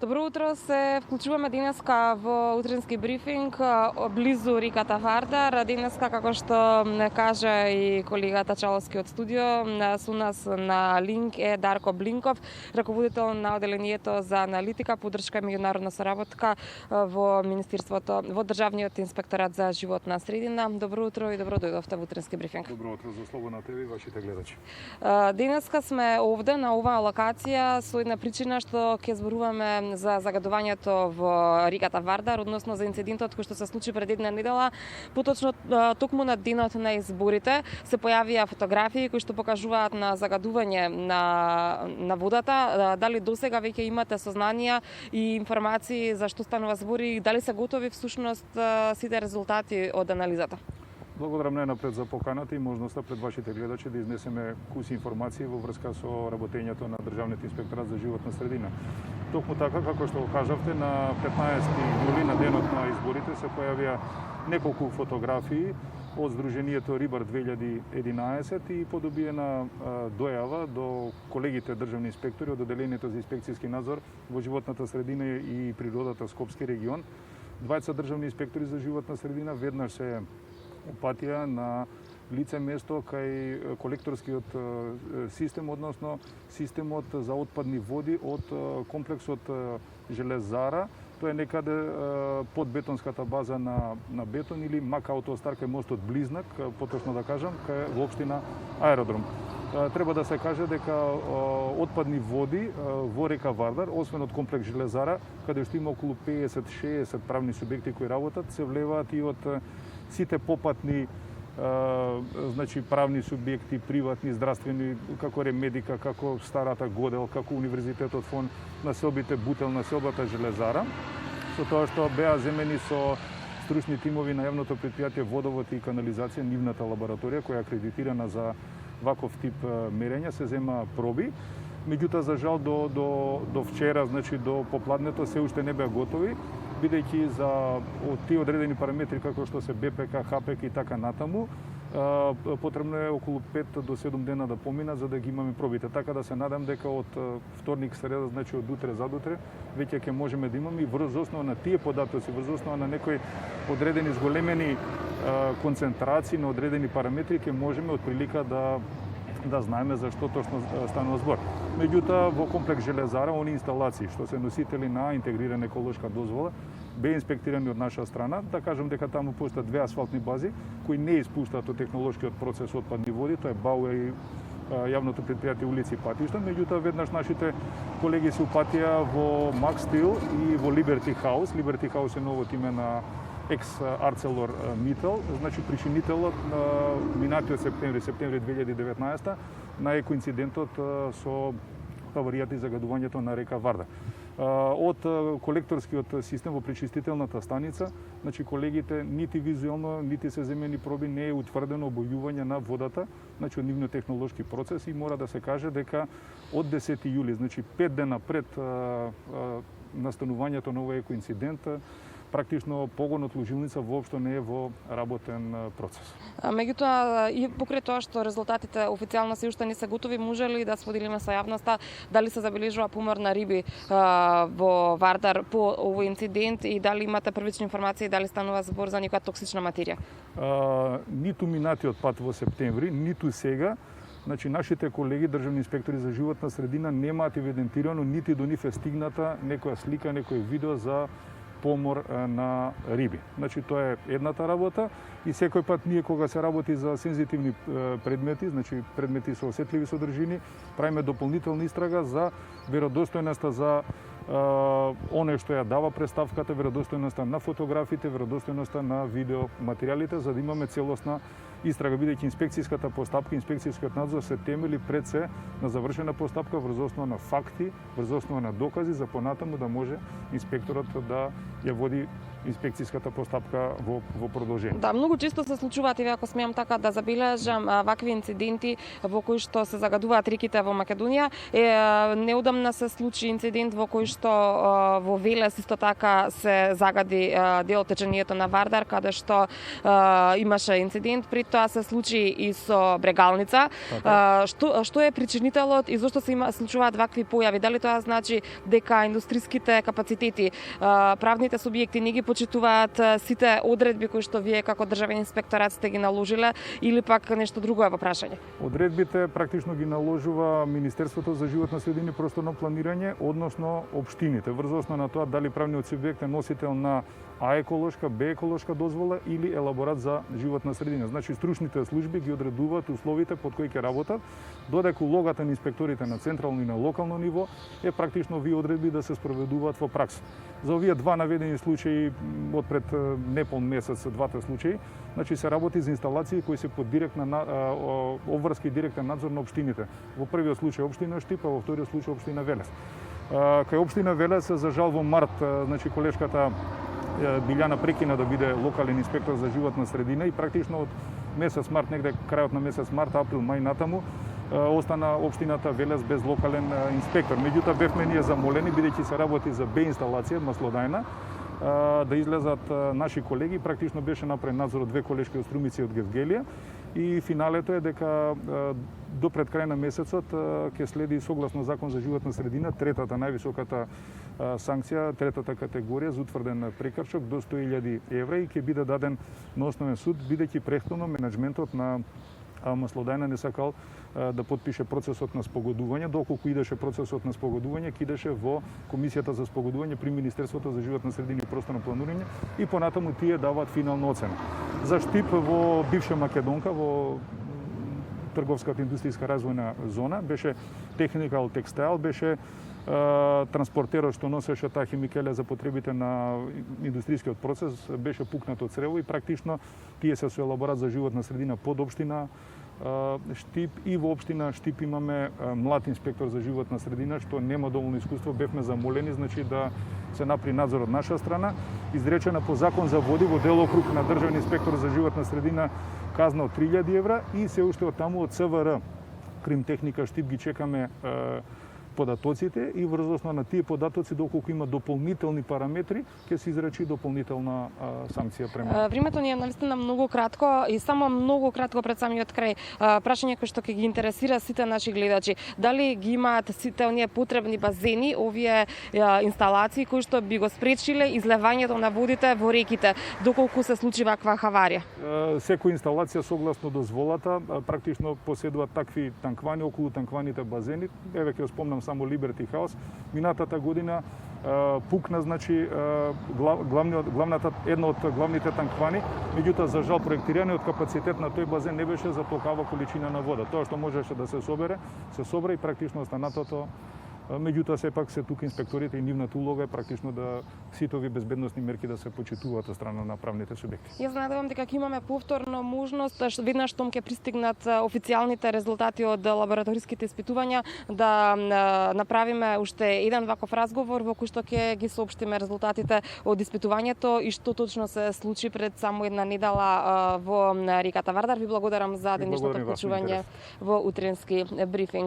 Добро утро, се вклучуваме денеска во утрински брифинг близу реката Вардар. Денеска, како што кажа и колегата Чаловски од студио, со нас на линк е Дарко Блинков, раководител на оделението за аналитика, поддршка и меѓународна соработка во Министерството, во Државниот инспекторат за животна средина. Добро утро и добро дојдовте во утрински брифинг. Добро утро за слободна ТВ и вашите гледачи. Денеска сме овде на оваа локација со една причина што ќе зборуваме за загадувањето во реката Вардар, односно за инцидентот кој што се случи пред една недела. Поточно токму на денот на изборите се појавија фотографии кои што покажуваат на загадување на водата. Дали досега веќе имате сознанија и информации за што станува збори и дали се готови всушност сите резултати од анализата? Благодарам најнапред за поканата и можноста пред вашите гледачи да изнесеме куси информации во врска со работењето на Државниот инспекторат за животна средина. Токму така, како што го кажавте, на 15 јули, на денот на изборите, се појавија неколку фотографии од Сдруженијето Рибар 2011 и подобиена дојава до колегите државни инспектори од Оделението за инспекцијски надзор во животната средина и природата Скопски регион. Двајца државни инспектори за животна средина веднаш се упатија на лице место кај колекторскиот систем, односно системот за отпадни води од комплексот Железара. Тоа е некаде под бетонската база на бетон или Мак Аутостар кај мостот Близнак, поточно да кажам, кај во општина Аеродром. Треба да се каже дека отпадни води во река Вардар, освен од комплекс Железара, каде што има околу 50-60 правни субјекти кои работат, се влеваат и од сите попатни значи правни субјекти, приватни, здравствени, како Ремедика, како Старата Годел, како Универзитетот фон населбите Бутел, населбата Железара, со тоа што беа земени со стручни тимови на јавното претпријатие Водовод и канализација, нивната лабораторија која е акредитирана за ваков тип мерења, се зема проби. Меѓутоа, за жал, до вчера, значи до попладнето, се уште не беа готови, бидејќи за тие одредени параметри како што се БПК, ХПК и така натаму, потребно е околу 5 до 7 дена да поминат за да ги имаме пробите. Така да се надам дека од вторник, среда, значи од утре задутре, веќе ќе можеме да имаме и врз основа на тие податоци, врз основа на некои одредени зголемени концентрации на одредени параметри, ќе можеме од прилика да знаеме за што точно станува збор. Меѓутоа, во комплекс Железара, они инсталации што се носители на интегрирана еколошка дозвола, бе инспектирани од наша страна. Да кажам дека таму постојат две асфалтни бази кои не испуштаат од технолошкиот процес отпадни води, тоа е БАУ и јавното претпријатие улици и патишта. Меѓутоа, веднаш нашите колеги се упатија во Макстил и во Либерти Хаус. Либерти Хаус е новото име на екс Арцелор Мител, значи причинителот на минатиот септември 2019 на екоинцидентот со аваријата и загадувањето на река Вардар. Од колекторскиот систем во пречистителната станица, значи колегите нити визуелно, нити се земени проби не е утврдено обојување на водата, значи од нивниот технолошки процес и мора да се каже дека од 10 јули, значи 5 дена пред настанувањето на овој екоинцидент, практично погонот лужилница воопшто не е во работен процес. Меѓутоа, и покрај тоа што резултатите официјално се уште не се готови, може ли да споделиме со јавноста дали се забележува помор на риби во Вардар по овој инцидент и дали имате првични информации дали станува збор за некоја токсична материја? Ниту минатиот пат во септември, ниту сега, значи нашите колеги државни инспектори за животна средина немаат евидентирано нити до нив е стигната некоја слика, некој видео за помор на риби. Значи тоа е едната работа и секој пат ние кога се работи за сензитивни предмети, значи предмети со осетливи содржини, правиме дополнителна истрага за веродостојноста за оне што ја дава представката, веродостојноста на фотографите, веродостојноста на видео материјалите, за да имаме целосна истрага, бидејќи инспекцијската постапка, инспекцијскиот надзор се темели пред се на завршена постапка врз основа на факти, врз основа на докази за понатаму да може инспекторот да ја води инспекцијската постапка во продолжение. Да, многу често се случуваат, и ако смеам така да забележам, вакви инциденти во кои што се загадуваат реките во Македонија. Неодамна се случи инцидент во кој што во Велес исто така се загади дел од течението на Вардар, каде што имаше инцидент, при тоа се случи и со Брегалница. Што е причинителот и зошто се случуваат вакви појави? Дали тоа значи дека индустриските капацитети, правните субјекти не ги почитуваат сите одредби кои што вие како државен инспекторат сте ги наложиле, или пак нешто друго е во прашање? Одредбите практично ги наложува Министерството за животна средина и просторно планирање, односно општините, врз основа на тоа дали правниот субјект е носител на А еколошка, Б еколошка дозвола или елаборат за животна средина. Значи стручните служби ги одредуваат условите под кои ќе работат, додека улогата на инспекторите на централно и на локално ниво е практично овие одредби да се спроведуваат во пракса. За овие два наведени случаи од пред непол месец, двата случаи, значи се работи за инсталации кои се под обврска и директен надзор на општините. Во првиот случај општина Штип, а во вториот случај општина Велес. Кај општина Велес, за жал во март, значи колешката Билјана прекина да биде локален инспектор за животна средина и практично од месец март, негде крајот на месец март, април, мај натаму, остана општината Велес без локален инспектор. Меѓутоа бевме ние замолени, бидејќи се работи за Б инсталација, маслодајна, да излезат наши колеги. Практично беше направен надзор од две колешки од Струмици и од Гевгелија. И финалето е дека до пред крај на месецот ќе следи согласно Закон за животна средина третата највисоката санкција, третата категорија за утврден прекршок до 100.000 евра и ќе биде даден на основен суд, бидејќи претходно менеджментот на маслодајна не сакал да подпише процесот на спогодување, доколку идеше процесот на спогодување, ќе идеше во Комисијата за спогодување при Министерството за животна средина и просторно планирање и понатаму тие даваат финална оцена. За Штип во бивша Македонка, во трговската индустријска развојна зона, беше техникал текстайл, беше транспортерот што носеше таа химикалија за потребите на индустријскиот процес, беше пукнат од црево и практично тие се со елаборат за животна средина под општина Штип и во општина Штип имаме млад инспектор за животна средина што нема доволно искуство, бевме замолени значи да се направи надзор од наша страна, изречена по закон за води во делокруг на државен инспектор за животна средина казна од 3.000 евра и се уште од таму од СВР Кримтехника Штип ги чекаме податоците и врз основа на тие податоци доколку има дополнителни параметри ќе се изречи дополнителна санкција према. Времето ни е навистина многу кратко и само многу кратко пред самиот крај прашање кој што ќе ги интересира сите наши гледачи. Дали ги имаат сите оние потребни базени, овие инсталации кои што би го спречиле излевањето на водите во реките доколку се случи ваква хаварија? Секоја инсталација согласно дозволата практично поседува такви танквани околу танкваните базени. Еве ќе спомнам само Liberty House. Минатата година пукна значи една од главните танквани, меѓутоа за жал проектираниот капацитет на тој базен не беше за толкава количина на вода. Тоа што можеше да се собере и практично останатото. Меѓутоа сепак се тука инспекторите и нивната улога е практично да сите овие безбедносни мерки да се почитуваат од страна на правните субјекти. Јас надевам дека ќе имаме повторно можност веднаш штом ќе пристигнат официјалните резултати од лабораториските испитувања да направиме уште еден ваков разговор во кој што ќе ги соопштиме резултатите од испитувањето и што точно се случи пред само една недела во реката Вардар. Ви благодарам за денешното вклучување во утренски брифинг.